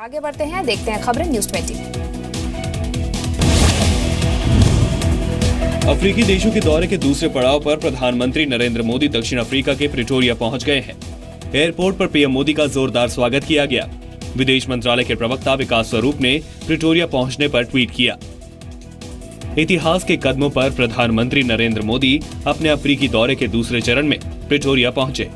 आगे बढ़ते हैं, देखते हैं खबरें न्यूज़ 20। अफ्रीकी देशों के दौरे के दूसरे पड़ाव पर प्रधानमंत्री नरेंद्र मोदी दक्षिण अफ्रीका के प्रिटोरिया पहुंच गए हैं। एयरपोर्ट पर पीएम मोदी का जोरदार स्वागत किया गया। विदेश मंत्रालय के प्रवक्ता विकास स्वरूप ने प्रिटोरिया पहुंचने पर ट्वीट किया, इतिहास के कदमों पर प्रधानमंत्री नरेंद्र मोदी अपने अफ्रीकी दौरे के दूसरे चरण में प्रिटोरिया पहुंचे।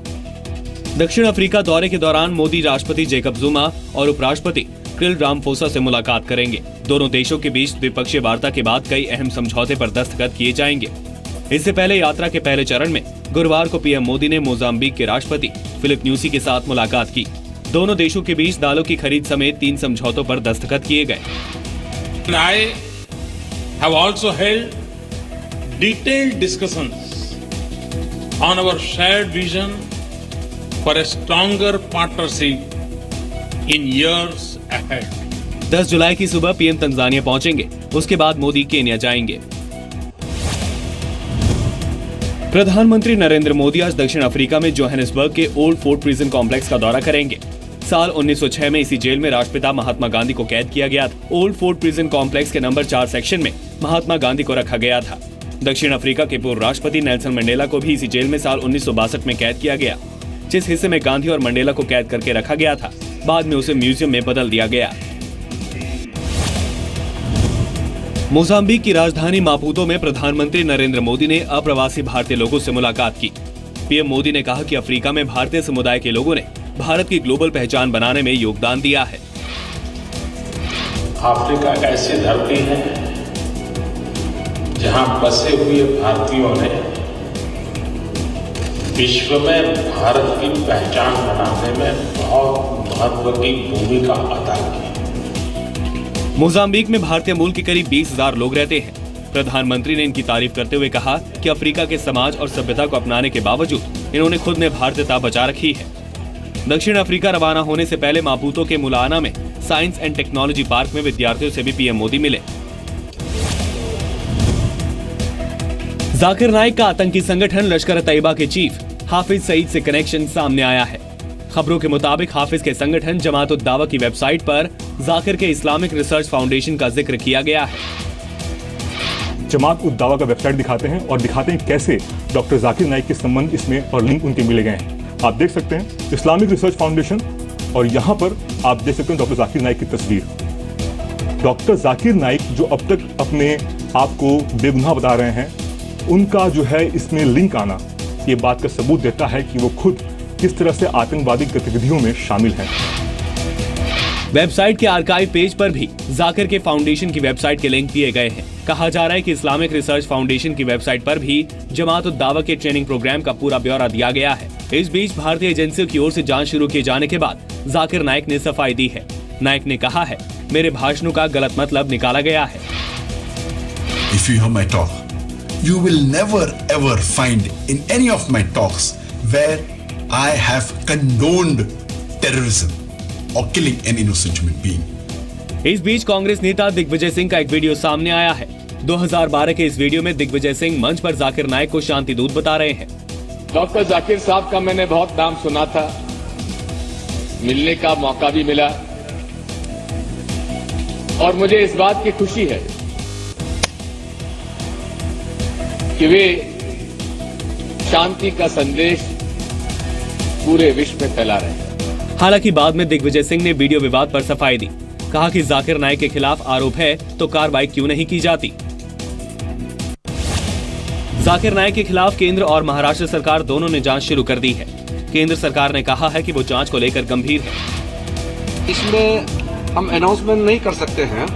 दक्षिण अफ्रीका दौरे के दौरान मोदी राष्ट्रपति जेकब जुमा और उपराष्ट्रपति क्रिल रामफोसा से मुलाकात करेंगे। दोनों देशों के बीच द्विपक्षीय वार्ता के बाद कई अहम समझौते पर दस्तखत किए जाएंगे। इससे पहले यात्रा के पहले चरण में गुरुवार को पीएम मोदी ने मोजाम्बिक के राष्ट्रपति फिलिप न्यूसी के साथ मुलाकात की। दोनों देशों के बीच दालों की खरीद समेत 3 समझौतों पर दस्तखत किए गए। I have also held detailed discussions on our shared vision for a stronger partnership in years ahead. 10 जुलाई की सुबह पीएम तंजानिया पहुंचेंगे। उसके बाद मोदी केन्या जाएंगे। प्रधानमंत्री नरेंद्र मोदी आज दक्षिण अफ्रीका में जोहानिसबर्ग के ओल्ड फोर्ट प्रिजन कॉम्प्लेक्स का दौरा करेंगे। साल 1906 में इसी जेल में राष्ट्रपिता महात्मा गांधी को कैद किया गया था। ओल्ड फोर्ट प्रिजन कॉम्प्लेक्स के नंबर 4 सेक्शन में महात्मा गांधी को रखा गया था। दक्षिण अफ्रीका के पूर्व राष्ट्रपति नेल्सन मंडेला को भी इसी जेल में साल 1962 में कैद किया गया। जिस हिस्से में गांधी और मंडेला को कैद करके रखा गया था, बाद में उसे म्यूजियम में बदल दिया गया। मोजाम्बिक की राजधानी मापुतो में प्रधानमंत्री नरेंद्र मोदी ने अप्रवासी भारतीय लोगों से मुलाकात की। पीएम मोदी ने कहा कि अफ्रीका में भारतीय समुदाय के लोगों ने भारत की ग्लोबल पहचान बनाने में योगदान दिया है। अफ्रीका ऐसी धरती है जहां बसे हुए भारतीयों ने विश्व में भारत की पहचान बनाने में बहुत महत्व की भूमिका अदा की। मोजाम्बिक में भारतीय मूल के करीब 20,000 लोग रहते हैं। प्रधानमंत्री ने इनकी तारीफ करते हुए कहा कि अफ्रीका के समाज और सभ्यता को अपनाने के बावजूद इन्होंने खुद में भारतीयता बचा रखी है। दक्षिण अफ्रीका रवाना होने से पहले मापुतो के मुलाना में साइंस एंड टेक्नोलॉजी पार्क में विद्यार्थियों से भी पीएम मोदी मिले। जाकिर नाइक का आतंकी संगठन लश्कर-ए-तैयबा के चीफ हाफिज सईद से कनेक्शन सामने आया है। खबरों के मुताबिक हाफिज के संगठन जमात-उद-दावा की वेबसाइट पर जाकिर के इस्लामिक रिसर्च फाउंडेशन का जिक्र किया गया है। जमात-उद-दावा का वेबसाइट दिखाते हैं और दिखाते हैं कैसे डॉक्टर जाकिर नाइक के संबंध इसमें और लिंक उनके मिले गए हैं। आप देख सकते हैं इस्लामिक रिसर्च फाउंडेशन और यहाँ पर आप देख सकते हैं डॉक्टर जाकिर नाइक की तस्वीर। डॉक्टर जाकिर नाइक जो अब तक अपने आप को बेगुनाह बता रहे हैं, उनका जो है इसमें लिंक आना ये बात का सबूत देता है कि वो खुद किस तरह से आतंकवादी गतिविधियों में शामिल हैं। वेबसाइट के आर्काइव पेज पर भी जाकिर के फाउंडेशन की वेबसाइट के लिंक दिए गए हैं। कहा जा रहा है कि इस्लामिक रिसर्च फाउंडेशन की वेबसाइट पर भी जमात-उद-दावा के ट्रेनिंग प्रोग्राम का पूरा ब्यौरा दिया गया है। इस बीच भारतीय एजेंसियों की ओर से जांच शुरू किए जाने के बाद जाकिर नाइक ने सफाई दी है। नाइक ने कहा है, मेरे भाषणों का गलत मतलब निकाला गया है। If you hear my talk, you will never ever find in any of my talks where I have condoned terrorism or killing an innocent human being. इस बीच कांग्रेस नेता दिग्विजय सिंह का एक वीडियो सामने आया है। 2012 के इस वीडियो में दिग्विजय सिंह मंच पर जाकिर नाइक को शांति दूत बता रहे हैं। डॉक्टर जाकिर साहब का मैंने बहुत नाम सुना था, मिलने का मौका भी मिला और मुझे इस बात की खुशी है कि वे शांति का संदेश पूरे विश्व में फैला रहे हैं। हालांकि बाद में दिग्विजय सिंह ने वीडियो विवाद पर सफाई दी। कहा कि जाकिर नाइक के खिलाफ आरोप है तो कार्रवाई क्यों नहीं की जाती। जाकिर नाइक के खिलाफ केंद्र और महाराष्ट्र सरकार दोनों ने जांच शुरू कर दी है। केंद्र सरकार ने कहा है कि वो जांच को लेकर गंभीर है। इसमें हम अनाउंसमेंट नहीं कर सकते हैं।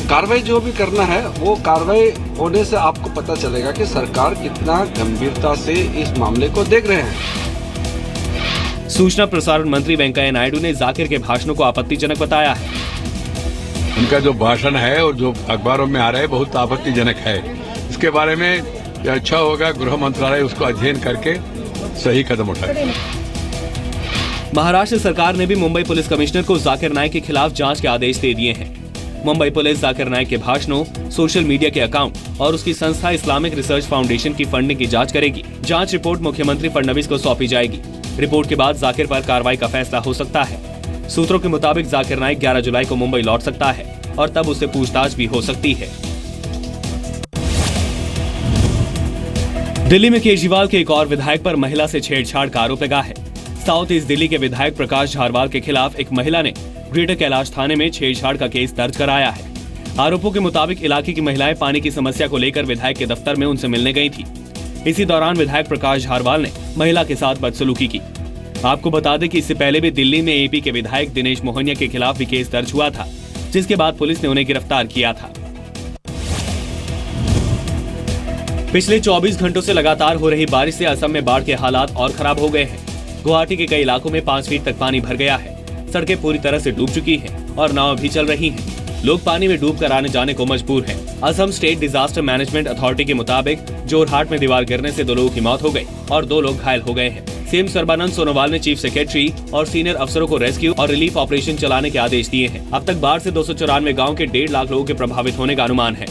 कार्रवाई जो भी करना है वो कार्रवाई होने से आपको पता चलेगा कि सरकार कितना गंभीरता से इस मामले को देख रहे हैं। सूचना प्रसारण मंत्री वेंकैया नायडू ने जाकिर के भाषणों को आपत्तिजनक बताया है। उनका जो भाषण है और जो अखबारों में आ रहा है बहुत आपत्तिजनक है। इसके बारे में अच्छा होगा गृह मंत्रालय उसको अध्ययन करके सही कदम उठाए। महाराष्ट्र सरकार ने भी मुंबई पुलिस कमिश्नर को जाकिर नाइक के खिलाफ जांच के आदेश दे दिए हैं। मुंबई पुलिस जाकिर नाइक के भाषणों, सोशल मीडिया के अकाउंट और उसकी संस्था इस्लामिक रिसर्च फाउंडेशन की फंडिंग की जांच करेगी। जांच रिपोर्ट मुख्यमंत्री फडणवीस को सौंपी जाएगी। रिपोर्ट के बाद जाकिर पर कार्रवाई का फैसला हो सकता है। सूत्रों के मुताबिक जाकिर नाइक 11 जुलाई को मुंबई लौट सकता है और तब उससे पूछताछ भी हो सकती है। दिल्ली में केजरीवाल के एक और विधायक पर महिला से छेड़छाड़ का आरोप लगा है। साउथ ईस्ट दिल्ली के विधायक प्रकाश झारवाल के खिलाफ एक महिला ने ग्रेटर कैलाश थाने में छेड़छाड़ का केस दर्ज कराया है। आरोपों के मुताबिक इलाके की महिलाएं पानी की समस्या को लेकर विधायक के दफ्तर में उनसे मिलने गई थी। इसी दौरान विधायक प्रकाश झारवाल ने महिला के साथ बदसलूकी की। आपको बता दें कि इससे पहले भी दिल्ली में एपी के विधायक दिनेश मोहनिया के खिलाफ भी केस दर्ज हुआ था, जिसके बाद पुलिस ने उन्हें गिरफ्तार किया था। पिछले 24 घंटों से लगातार हो रही बारिश से असम में बाढ़ के हालात और खराब हो गए हैं। गुवाहाटी के कई इलाकों में 5 फीट तक पानी भर गया है। सड़कें पूरी तरह से डूब चुकी हैं और नाव भी चल रही हैं। लोग पानी में डूबकर आने जाने को मजबूर हैं। Assam state disaster management authority के मुताबिक जोरहाट में दीवार गिरने से 2 लोगों की मौत हो गई और 2 लोग घायल हो गए हैं। सीएम सर्बानंद सोनोवाल ने चीफ सेक्रेटरी और सीनियर अफसरों को रेस्क्यू और रिलीफ ऑपरेशन चलाने के आदेश दिए हैं। अब तक बाढ़ से 294 गाँव के 1.5 लाख लोगों के प्रभावित होने का अनुमान है।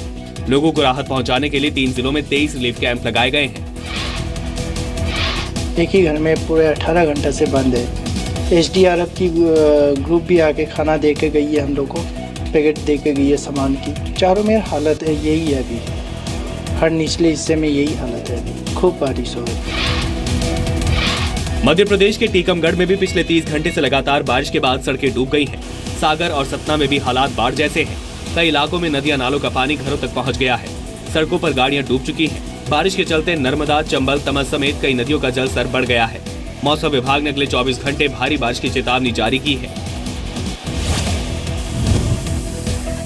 लोगों को राहत पहुंचाने के लिए 3 जिलों में 23 रिलीफ कैंप लगाए गए हैं। एक ही घर में पूरे 18 घंटे से बंद है। एसडीआरएफ की ग्रुप भी आके खाना दे के गई है, हम लोग को पैकेट दे के गई है सामान की। चारों में हालत है यही है, अभी हर निचले हिस्से में यही हालत है। अभी खूब बारिश हो रही है। मध्य प्रदेश के टीकमगढ़ में भी पिछले 30 घंटे से लगातार बारिश के बाद सड़कें डूब गई हैं। सागर और सतना में भी हालात बाढ़ जैसे हैं। कई इलाकों में नदियां नालों का पानी घरों तक पहुंच गया है। सड़कों पर गाड़ियां डूब चुकी हैं। बारिश के चलते नर्मदा, चंबल, तमस समेत कई नदियों का जलस्तर बढ़ गया है। मौसम विभाग ने अगले 24 घंटे भारी बारिश की चेतावनी जारी की है।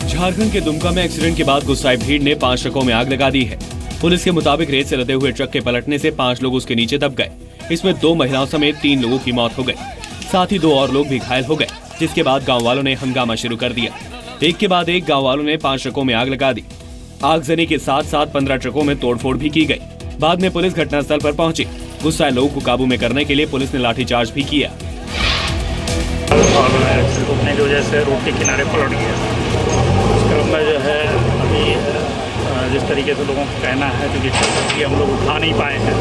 झारखंड के दुमका में एक्सीडेंट के बाद गुस्साई भीड़ ने 5 ट्रकों में आग लगा दी है। पुलिस के मुताबिक रेत से लदे हुए ट्रक के पलटने से 5 लोग उसके नीचे दब गए। इसमें 2 महिलाओं समेत 3 लोगों की मौत हो गई। साथ ही 2 और लोग भी घायल हो गए, जिसके बाद गाँव वालों ने हंगामा शुरू कर दिया। एक के बाद एक गाँव वालों ने 5 ट्रकों में आग लगा दी। आगजनी के साथ साथ 15 ट्रकों में तोड़फोड़ भी की गई। बाद में पुलिस घटनास्थल पर पहुंची। गुस्साए लोगों को काबू में करने के लिए पुलिस ने लाठीचार्ज भी किया। रुकने की वजह से रोड के किनारे पलट गया। इस क्रम में जो है अभी जिस तरीके से लोगों का कहना है, क्योंकि हम लोग उठा नहीं पाए हैं,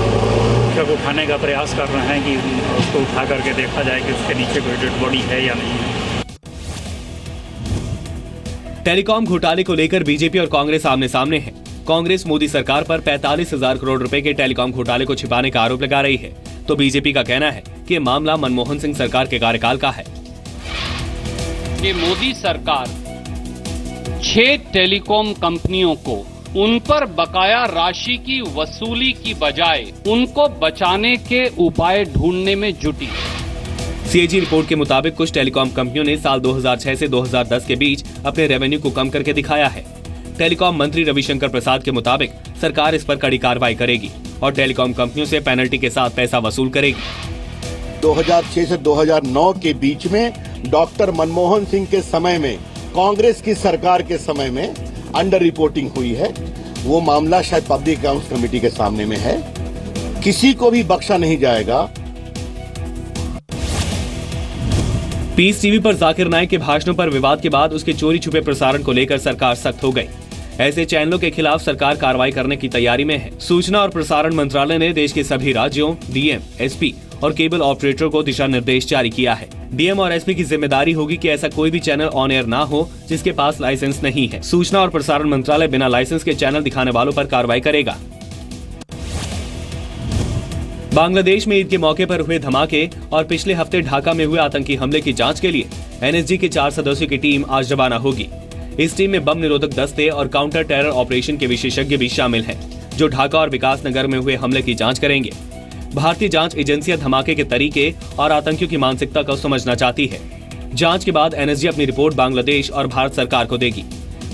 ट्रक उठाने का प्रयास कर रहे हैं कि उसको उठा करके देखा जाए कि उसके नीचे कोई डेड बॉडी है या नहीं है। टेलीकॉम घोटाले को लेकर बीजेपी और कांग्रेस आमने सामने है। कांग्रेस मोदी सरकार पर 45,000 करोड़ रुपए के टेलीकॉम घोटाले को छिपाने का आरोप लगा रही है, तो बीजेपी का कहना है कि मामला मनमोहन सिंह सरकार के कार्यकाल का है। कि मोदी सरकार 6 टेलीकॉम कंपनियों को उन पर बकाया राशि की वसूली की बजाय उनको बचाने के उपाय ढूंढने में जुटी है। सीएजी रिपोर्ट के मुताबिक कुछ टेलीकॉम कंपनियों ने साल 2006 से 2010 के बीच अपने रेवेन्यू को कम करके दिखाया है। टेलीकॉम मंत्री रविशंकर प्रसाद के मुताबिक सरकार इस पर कड़ी कार्रवाई करेगी और टेलीकॉम कंपनियों से पेनल्टी के साथ पैसा वसूल करेगी। 2006 से 2009 के बीच में डॉक्टर मनमोहन सिंह के समय में, कांग्रेस की सरकार के समय में अंडर रिपोर्टिंग हुई है। वो मामला शायद पब्लिक अकाउंट्स कमेटी के सामने में है। किसी को भी बख्शा नहीं जाएगा। पीस टीवी पर जाकिर नाइक के भाषणों पर विवाद के बाद उसके चोरी छुपे प्रसारण को लेकर सरकार सख्त हो गई। ऐसे चैनलों के खिलाफ सरकार कार्रवाई करने की तैयारी में है। सूचना और प्रसारण मंत्रालय ने देश के सभी राज्यों, डीएम, एसपी और केबल ऑपरेटर को दिशा निर्देश जारी किया है। डीएम और एसपी की जिम्मेदारी होगी कि ऐसा कोई भी चैनल ऑन एयर ना हो जिसके पास लाइसेंस नहीं है। सूचना और प्रसारण मंत्रालय बिना लाइसेंस के चैनल दिखाने वालों पर कार्रवाई करेगा। बांग्लादेश में ईद के मौके पर हुए धमाके और पिछले हफ्ते ढाका में हुए आतंकी हमले की जांच के लिए एनएसजी की 4 सदस्यों की टीम आज रवाना होगी। इस टीम में बम निरोधक दस्ते और काउंटर टेरर ऑपरेशन के विशेषज्ञ भी शामिल हैं, जो ढाका और विकास नगर में हुए हमले की जांच करेंगे। भारतीय जांच एजेंसियां धमाके के तरीके और आतंकियों की मानसिकता को समझना चाहती है। जांच के बाद एनएसजी अपनी रिपोर्ट बांग्लादेश और भारत सरकार को देगी।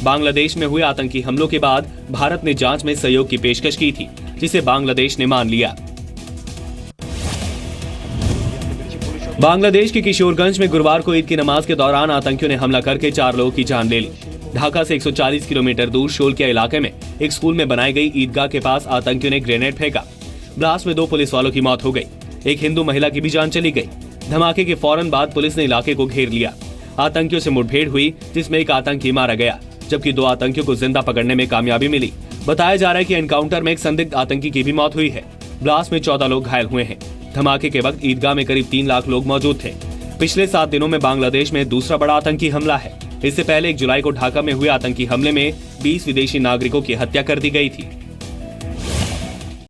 बांग्लादेश में हुए आतंकी हमलों के बाद भारत ने जांच में सहयोग की पेशकश की थी, जिसे बांग्लादेश ने मान लिया। बांग्लादेश के किशोरगंज में गुरुवार को ईद की नमाज के दौरान आतंकियों ने हमला करके 4 लोगों की जान ले ली। ढाका से 140 किलोमीटर दूर शोलकिया इलाके में एक स्कूल में बनाई गई ईदगाह के पास आतंकियों ने ग्रेनेड फेंका। ब्लास्ट में 2 पुलिस वालों की मौत हो गई। एक हिंदू महिला की भी जान चली गई। धमाके के फौरन बाद पुलिस ने इलाके को घेर लिया। आतंकियों से मुठभेड़ हुई, जिसमें एक आतंकी मारा गया, जबकि 2 आतंकियों को जिंदा पकड़ने में कामयाबी मिली। बताया जा रहा है कि एनकाउंटर में एक संदिग्ध आतंकी की भी मौत हुई है। ब्लास्ट में 14 लोग घायल हुए हैं। धमाके के वक्त ईदगाह में करीब 3 लाख लोग मौजूद थे। पिछले 7 दिनों में बांग्लादेश में दूसरा बड़ा आतंकी हमला है। इससे पहले 1 जुलाई को ढाका में हुए आतंकी हमले में 20 विदेशी नागरिकों की हत्या कर दी गई थी।